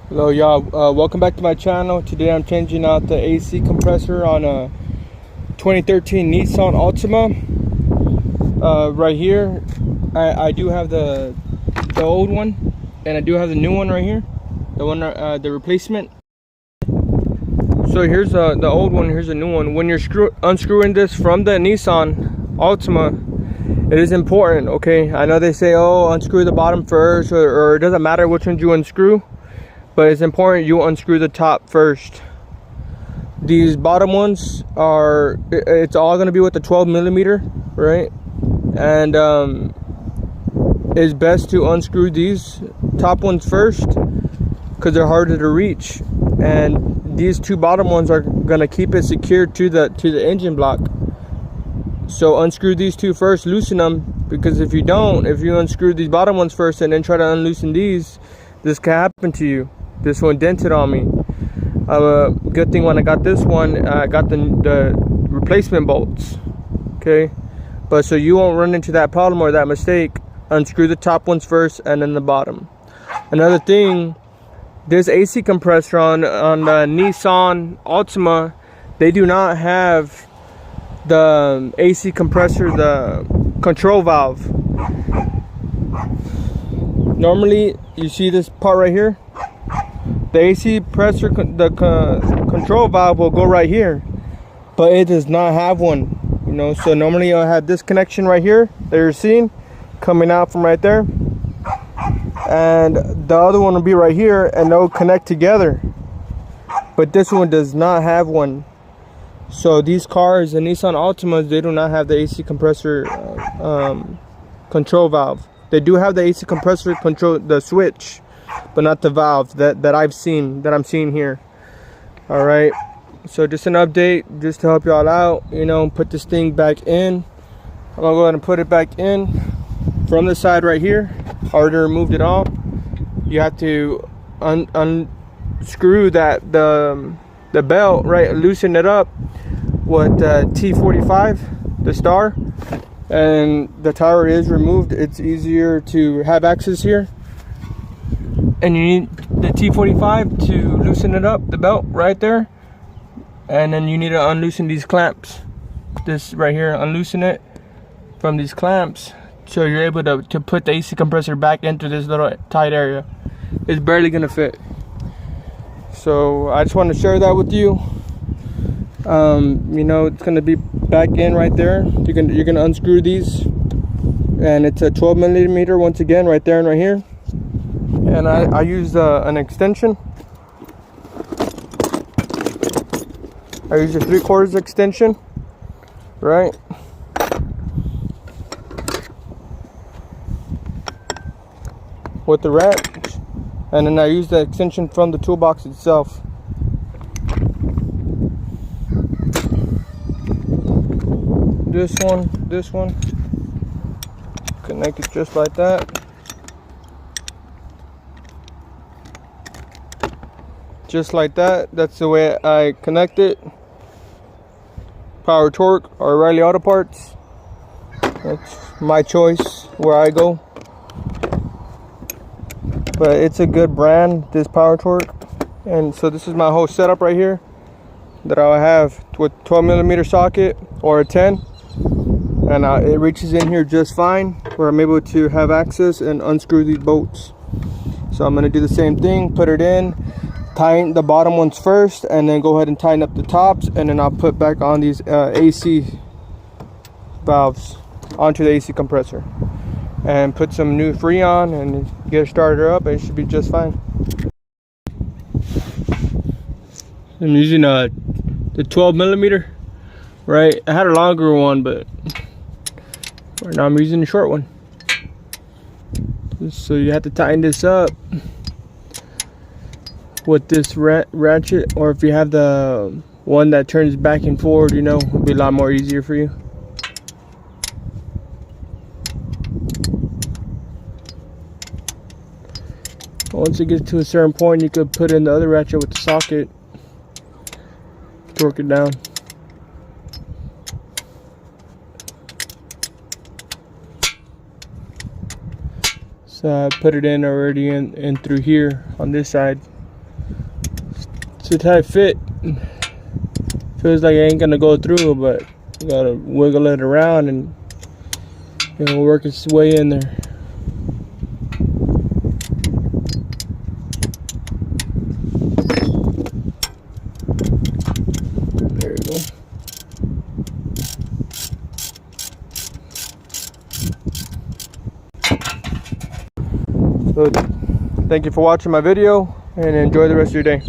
Hello y'all, welcome back to my channel. Today I'm changing out the AC compressor on a 2013 Nissan Altima. Right here I do have the old one, and I do have the new one right here, the one the replacement. So here's the old one, here's the new one. When you're unscrewing this from the Nissan Altima, it is important, okay? I know they say, oh, unscrew the bottom first, or it doesn't matter which one you unscrew. But it's important you unscrew the top first. These bottom ones are, it's all going to be with the 12mm, right? And it's best to unscrew these top ones first because they're harder to reach. And these two bottom ones are going to keep it secured to the engine block. So unscrew these two first, loosen them, because if you unscrew these bottom ones first and then try to unloosen these, this can happen to you. This one dented on me. Good thing when I got this one, I got the replacement bolts. Okay, but so you won't run into that problem or that mistake, unscrew the top ones first and then the bottom. Another thing, this AC compressor on the Nissan Altima, they do not have the AC compressor, the control valve. Normally, you see this part right here. The AC compressor, control valve will go right here, but it does not have one, you know. So normally you'll have this connection right here that you're seeing coming out from right there, and the other one will be right here, and they'll connect together. But this one does not have one. So these cars, the Nissan Altimas, they do not have the AC compressor control valve. They do have the AC compressor control, the switch, but not the valve that I'm seeing here. All right, so just an update, just to help y'all out, you know. Put this thing back in. I'm gonna go ahead and put it back in from the side right here. Already removed it all. You have to unscrew the belt, right? Loosen it up with T45, the star, and the tire is removed. It's easier to have access here. And you need the T45 to loosen it up, the belt right there. And then you need to unloosen these clamps. This right here, unloosen it from these clamps, so you're able to put the AC compressor back into this little tight area. It's barely gonna fit. So I just want to share that with you. You know, it's gonna be back in right there. You're gonna unscrew these, and it's a 12mm once again, right there and right here. And I used an extension. I used a 3/4 extension, right? With the wrench, and then I used the extension from the toolbox itself. This one, connect it just like that. Just like that. That's the way I connect it. Power Torque or Riley Auto Parts. That's my choice where I go. But it's a good brand, this Power Torque. And so this is my whole setup right here that I'll have with 12mm socket or a 10. And it reaches in here just fine, where I'm able to have access and unscrew these bolts. So I'm gonna do the same thing, put it in, tighten the bottom ones first, and then go ahead and tighten up the tops, and then I'll put back on these AC valves onto the AC compressor and put some new Freon and get it started up, and it should be just fine. I'm using the 12mm, right? I had a longer one, but right now I'm using the short one. So you have to tighten this up with this ratchet, or if you have the one that turns back and forward, you know, it'll be a lot more easier for you. Once it gets to a certain point, you could put in the other ratchet with the socket, torque it down. So I put it in already in through here on this side. It's a tight fit. Feels like it ain't gonna go through, but you gotta wiggle it around and work its way in there. There you go. So, thank you for watching my video and enjoy the rest of your day.